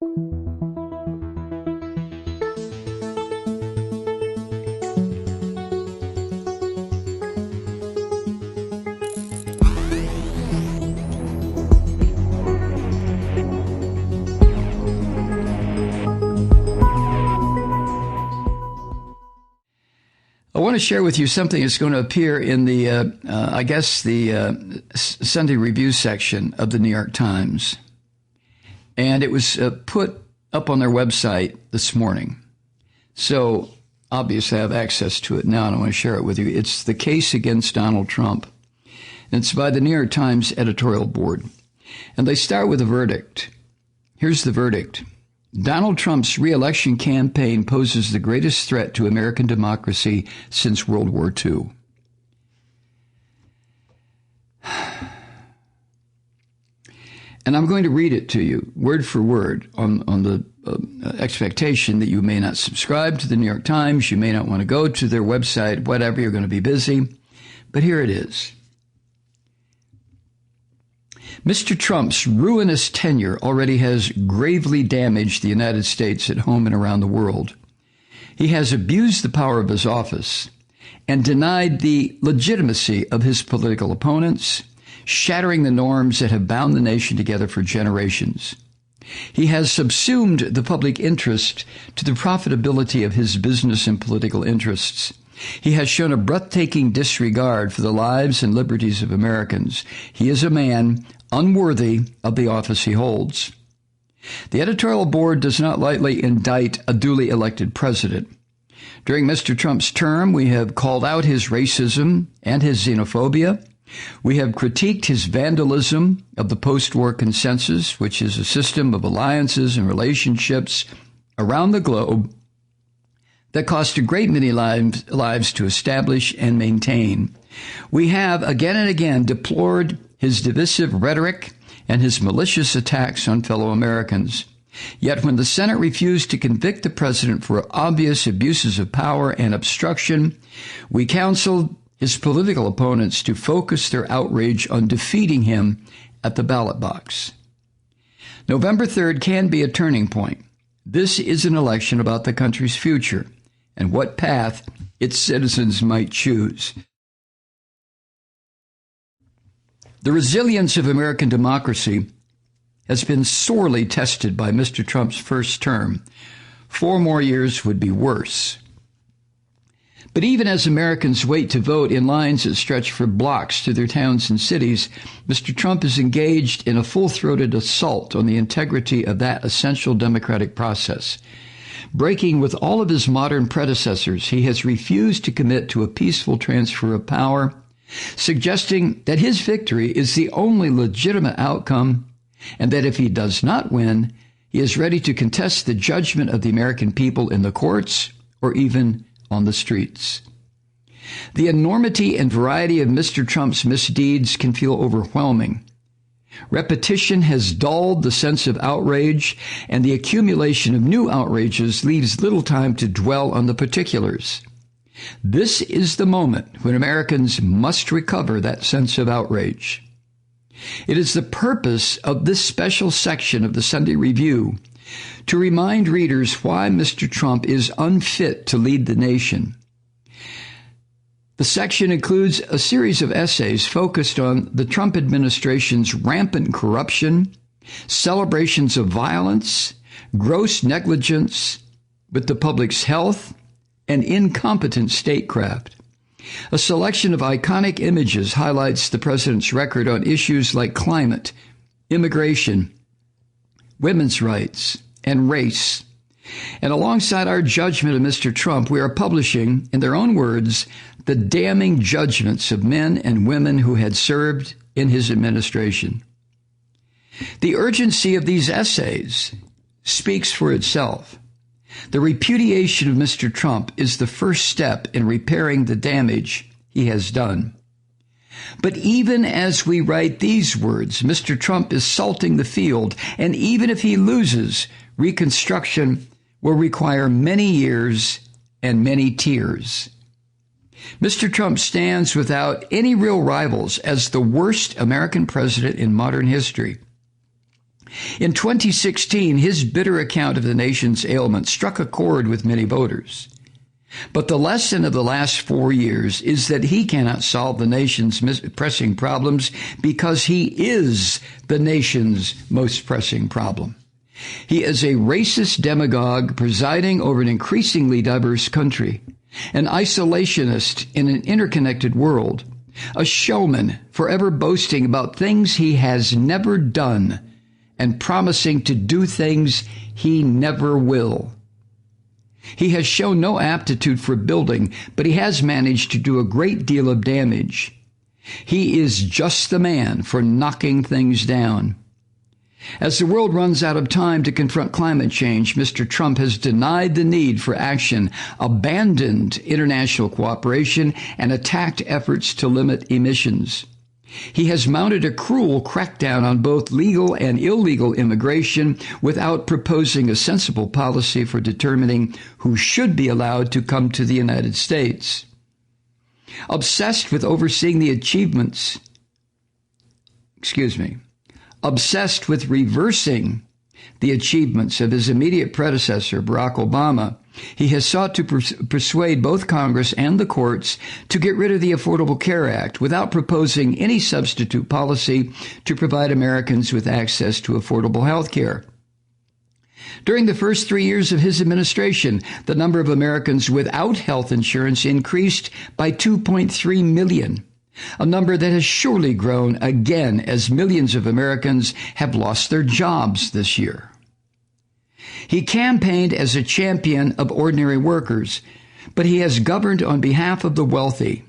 I want to share with you something that's going to appear in the Sunday Review section of the New York Times. And it was put up on their website this morning. So obviously I have access to it now, and I want to share it with you. It's the case against Donald Trump. And it's by the New York Times editorial board. And they start with a verdict. Here's the verdict. Donald Trump's re-election campaign poses the greatest threat to American democracy since World War II. And I'm going to read it to you, word for word, on the expectation that you may not subscribe to the New York Times, you may not want to go to their website, whatever, you're going to be busy. But here it is. Mr. Trump's ruinous tenure already has gravely damaged the United States at home and around the world. He has abused the power of his office and denied the legitimacy of his political opponents, shattering the norms that have bound the nation together for generations. He has subsumed the public interest to the profitability of his business and political interests. He has shown a breathtaking disregard for the lives and liberties of Americans. He is a man unworthy of the office he holds. The editorial board does not lightly indict a duly elected president. During Mr. Trump's term, we have called out his racism and his xenophobia. We have critiqued his vandalism of the post-war consensus, which is a system of alliances and relationships around the globe that cost a great many lives to establish and maintain. We have again and again deplored his divisive rhetoric and his malicious attacks on fellow Americans. Yet when the Senate refused to convict the president for obvious abuses of power and obstruction, we counseled his political opponents to focus their outrage on defeating him at the ballot box. November 3rd can be a turning point. This is an election about the country's future and what path its citizens might choose. The resilience of American democracy has been sorely tested by Mr. Trump's first term. 4 more years would be worse. But even as Americans wait to vote in lines that stretch for blocks to their towns and cities, Mr. Trump is engaged in a full-throated assault on the integrity of that essential democratic process. Breaking with all of his modern predecessors, he has refused to commit to a peaceful transfer of power, suggesting that his victory is the only legitimate outcome, and that if he does not win, he is ready to contest the judgment of the American people in the courts or even on the streets. The enormity and variety of Mr. Trump's misdeeds can feel overwhelming. Repetition has dulled the sense of outrage, and the accumulation of new outrages leaves little time to dwell on the particulars. This is the moment when Americans must recover that sense of outrage. It is the purpose of this special section of the Sunday Review to remind readers why Mr. Trump is unfit to lead the nation. The section includes a series of essays focused on the Trump administration's rampant corruption, celebrations of violence, gross negligence with the public's health, and incompetent statecraft. A selection of iconic images highlights the president's record on issues like climate, immigration, women's rights, and race. And alongside our judgment of Mr. Trump, we are publishing, in their own words, the damning judgments of men and women who had served in his administration. The urgency of these essays speaks for itself. The repudiation of Mr. Trump is the first step in repairing the damage he has done. But even as we write these words, Mr. Trump is salting the field, and even if he loses, reconstruction will require many years and many tears. Mr. Trump stands without any real rivals as the worst American president in modern history. In 2016, his bitter account of the nation's ailments struck a chord with many voters. But the lesson of the last 4 years is that he cannot solve the nation's pressing problems because he is the nation's most pressing problem. He is a racist demagogue presiding over an increasingly diverse country, an isolationist in an interconnected world, a showman forever boasting about things he has never done and promising to do things he never will. He has shown no aptitude for building, but he has managed to do a great deal of damage. He is just the man for knocking things down. As the world runs out of time to confront climate change, Mr. Trump has denied the need for action, abandoned international cooperation, and attacked efforts to limit emissions. He has mounted a cruel crackdown on both legal and illegal immigration without proposing a sensible policy for determining who should be allowed to come to the United States. Obsessed with reversing the achievements of his immediate predecessor, Barack Obama, he has sought to persuade both Congress and the courts to get rid of the Affordable Care Act without proposing any substitute policy to provide Americans with access to affordable health care. During the first 3 years of his administration, the number of Americans without health insurance increased by 2.3 million, a number that has surely grown again as millions of Americans have lost their jobs this year. He campaigned as a champion of ordinary workers, but he has governed on behalf of the wealthy.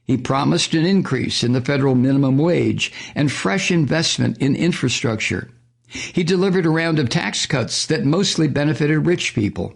He promised an increase in the federal minimum wage and fresh investment in infrastructure. He delivered a round of tax cuts that mostly benefited rich people.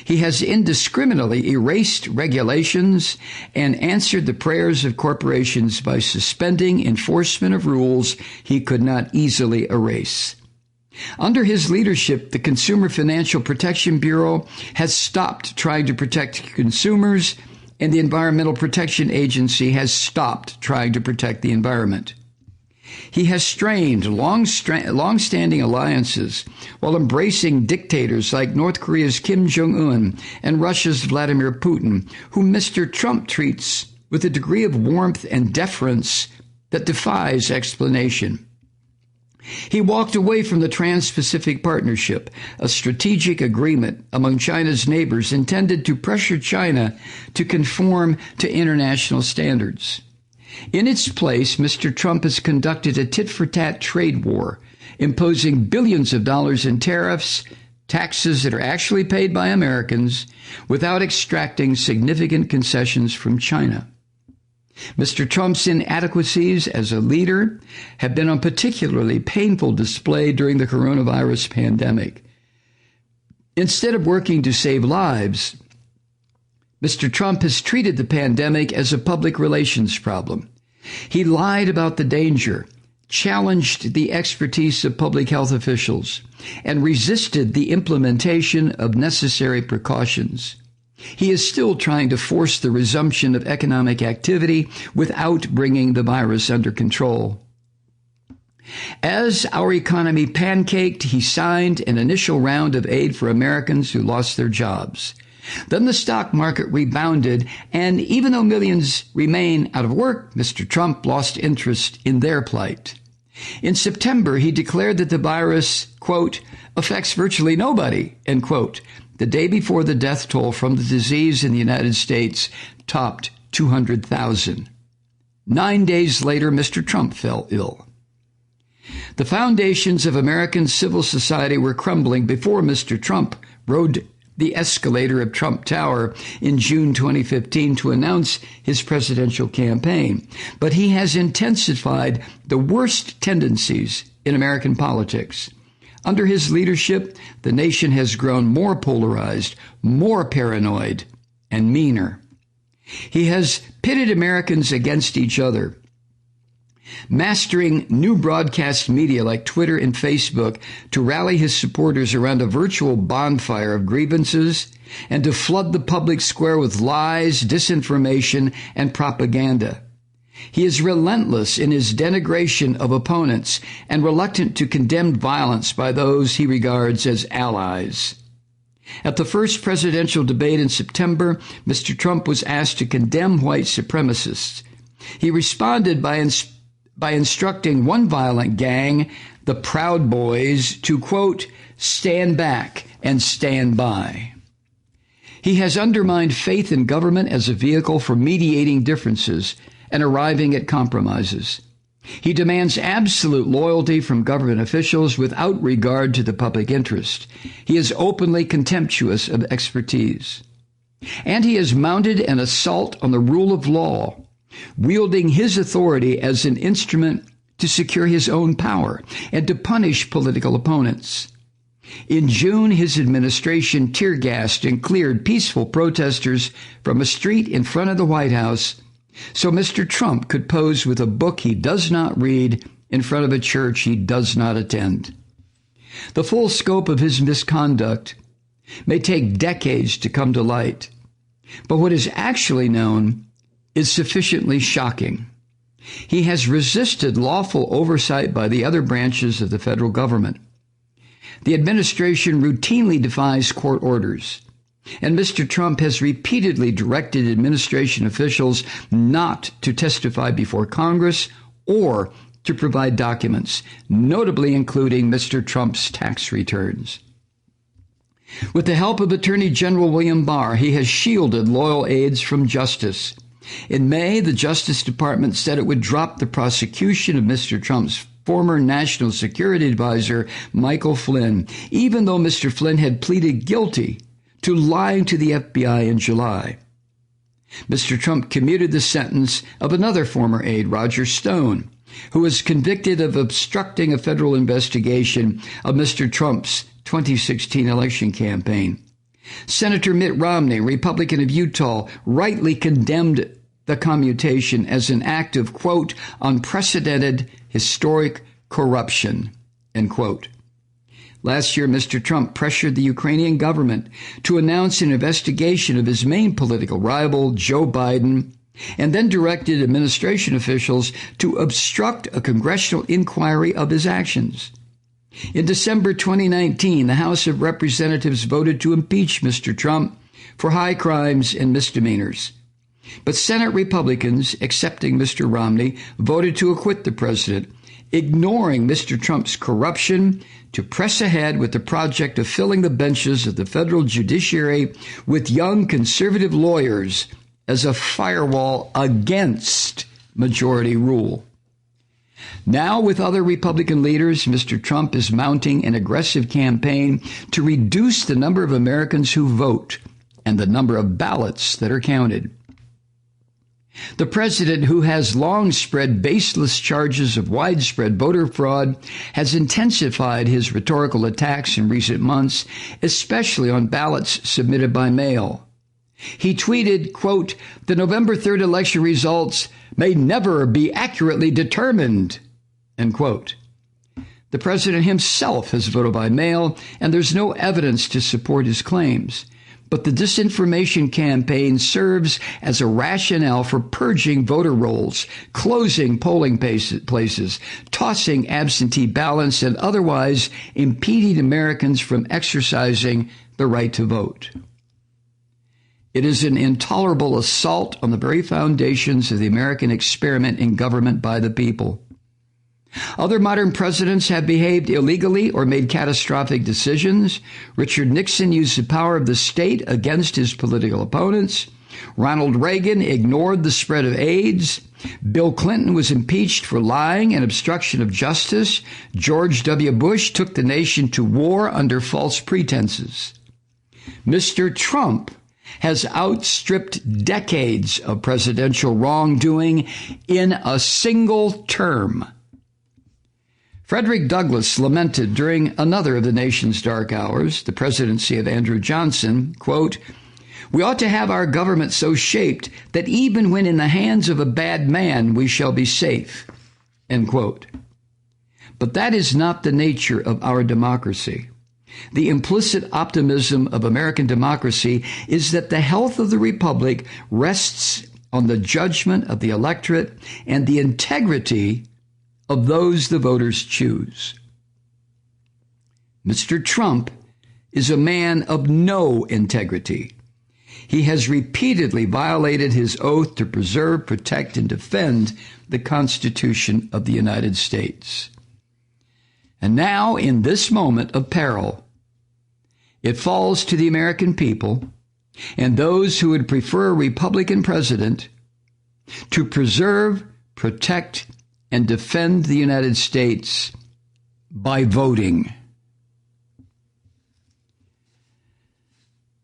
He has indiscriminately erased regulations and answered the prayers of corporations by suspending enforcement of rules he could not easily erase. Under his leadership, the Consumer Financial Protection Bureau has stopped trying to protect consumers, and the Environmental Protection Agency has stopped trying to protect the environment. He has strained long-standing alliances while embracing dictators like North Korea's Kim Jong-un and Russia's Vladimir Putin, whom Mr. Trump treats with a degree of warmth and deference that defies explanation. He walked away from the Trans-Pacific Partnership, a strategic agreement among China's neighbors intended to pressure China to conform to international standards. In its place, Mr. Trump has conducted a tit-for-tat trade war, imposing billions of dollars in tariffs, taxes that are actually paid by Americans, without extracting significant concessions from China. Mr. Trump's inadequacies as a leader have been on particularly painful display during the coronavirus pandemic. Instead of working to save lives, Mr. Trump has treated the pandemic as a public relations problem. He lied about the danger, challenged the expertise of public health officials, and resisted the implementation of necessary precautions. He is still trying to force the resumption of economic activity without bringing the virus under control. As our economy pancaked, he signed an initial round of aid for Americans who lost their jobs. Then the stock market rebounded, and even though millions remain out of work, Mr. Trump lost interest in their plight. In September, he declared that the virus, quote, affects virtually nobody, end quote, the day before the death toll from the disease in the United States topped 200,000. 9 days later, Mr. Trump fell ill. The foundations of American civil society were crumbling before Mr. Trump rode the escalator of Trump Tower in June 2015 to announce his presidential campaign. But he has intensified the worst tendencies in American politics. Under his leadership, the nation has grown more polarized, more paranoid, and meaner. He has pitted Americans against each other, mastering new broadcast media like Twitter and Facebook to rally his supporters around a virtual bonfire of grievances and to flood the public square with lies, disinformation, and propaganda. He is relentless in his denigration of opponents and reluctant to condemn violence by those he regards as allies. At the first presidential debate in September, Mr. Trump was asked to condemn white supremacists. He responded by instructing one violent gang, the Proud Boys, to, quote, stand back and stand by. He has undermined faith in government as a vehicle for mediating differences and arriving at compromises. He demands absolute loyalty from government officials without regard to the public interest. He is openly contemptuous of expertise. And he has mounted an assault on the rule of law, wielding his authority as an instrument to secure his own power and to punish political opponents. In June, his administration tear-gassed and cleared peaceful protesters from a street in front of the White House so Mr. Trump could pose with a book he does not read in front of a church he does not attend. The full scope of his misconduct may take decades to come to light, but what is actually known is sufficiently shocking. He has resisted lawful oversight by the other branches of the federal government. The administration routinely defies court orders, and Mr. Trump has repeatedly directed administration officials not to testify before Congress or to provide documents, notably including Mr. Trump's tax returns. With the help of Attorney General William Barr, he has shielded loyal aides from justice. In May, the Justice Department said it would drop the prosecution of Mr. Trump's former National Security Advisor, Michael Flynn, even though Mr. Flynn had pleaded guilty to lying to the FBI in July. Mr. Trump commuted the sentence of another former aide, Roger Stone, who was convicted of obstructing a federal investigation of Mr. Trump's 2016 election campaign. Senator Mitt Romney, Republican of Utah, rightly condemned the commutation as an act of, quote, unprecedented historic corruption, end quote. Last year, Mr. Trump pressured the Ukrainian government to announce an investigation of his main political rival, Joe Biden, and then directed administration officials to obstruct a congressional inquiry of his actions. In December 2019, the House of Representatives voted to impeach Mr. Trump for high crimes and misdemeanors. But Senate Republicans, excepting Mr. Romney, voted to acquit the president, ignoring Mr. Trump's corruption to press ahead with the project of filling the benches of the federal judiciary with young conservative lawyers as a firewall against majority rule. Now, with other Republican leaders, Mr. Trump is mounting an aggressive campaign to reduce the number of Americans who vote and the number of ballots that are counted. The president, who has long spread baseless charges of widespread voter fraud, has intensified his rhetorical attacks in recent months, especially on ballots submitted by mail. He tweeted, quote, the November 3rd election results may never be accurately determined, end quote. The president himself has voted by mail, and there's no evidence to support his claims. But the disinformation campaign serves as a rationale for purging voter rolls, closing polling places, tossing absentee ballots, and otherwise impeding Americans from exercising the right to vote. It is an intolerable assault on the very foundations of the American experiment in government by the people. Other modern presidents have behaved illegally or made catastrophic decisions. Richard Nixon used the power of the state against his political opponents. Ronald Reagan ignored the spread of AIDS. Bill Clinton was impeached for lying and obstruction of justice. George W. Bush took the nation to war under false pretenses. Mr. Trump has outstripped decades of presidential wrongdoing in a single term. Frederick Douglass lamented during another of the nation's dark hours, the presidency of Andrew Johnson, quote, we ought to have our government so shaped that even when in the hands of a bad man, we shall be safe, end quote. But that is not the nature of our democracy. The implicit optimism of American democracy is that the health of the republic rests on the judgment of the electorate and the integrity of those the voters choose. Mr. Trump is a man of no integrity. He has repeatedly violated his oath to preserve, protect, and defend the Constitution of the United States. And now, in this moment of peril, it falls to the American people and those who would prefer a Republican president to preserve, protect, and defend the United States by voting.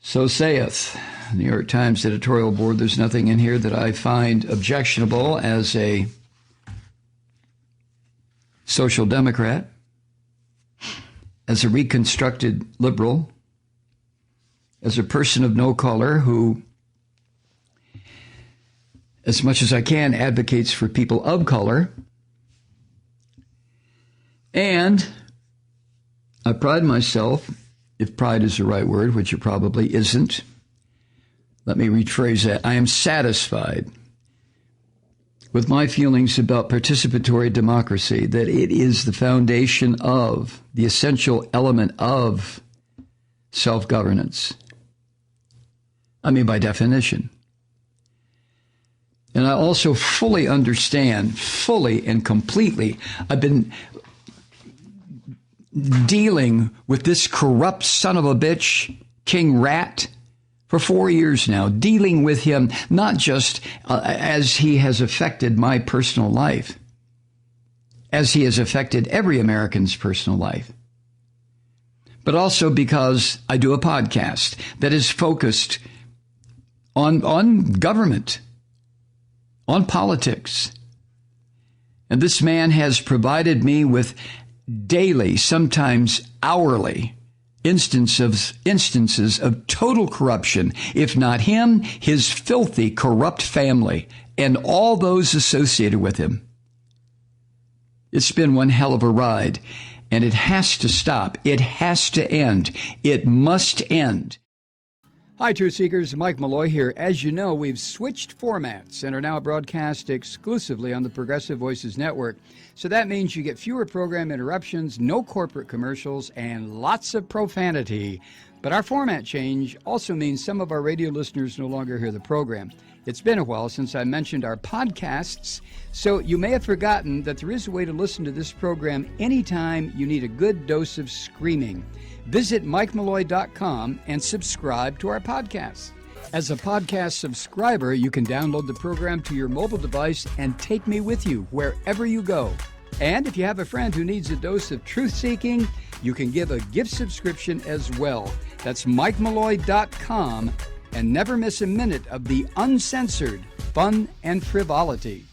So saith the New York Times editorial board. There's nothing in here that I find objectionable as a social democrat, as a reconstructed liberal, as a person of no color who, as much as I can, advocates for people of color. And I pride myself, if pride is the right word, which it probably isn't. Let me rephrase that. I am satisfied with my feelings about participatory democracy, that it is the foundation of, the essential element of self-governance. I mean, by definition. And I also fully understand, fully and completely, I've been dealing with this corrupt son of a bitch, King Rat, for 4 years now, dealing with him not just as he has affected my personal life, as he has affected every American's personal life, but also because I do a podcast that is focused on government, on politics. And this man has provided me with daily, sometimes hourly, instances of total corruption, if not him, his filthy, corrupt family, and all those associated with him. It's been one hell of a ride, and it has to stop. It has to end. It must end. Hi, Truth Seekers. Mike Malloy here. As you know, we've switched formats and are now broadcast exclusively on the Progressive Voices Network. So that means you get fewer program interruptions, no corporate commercials, and lots of profanity. But our format change also means some of our radio listeners no longer hear the program. It's been a while since I mentioned our podcasts, so you may have forgotten that there is a way to listen to this program anytime you need a good dose of screaming. Visit MikeMalloy.com and subscribe to our podcast. As a podcast subscriber, you can download the program to your mobile device and take me with you wherever you go. And if you have a friend who needs a dose of truth-seeking, you can give a gift subscription as well. That's MikeMalloy.com, and never miss a minute of the uncensored fun and frivolity.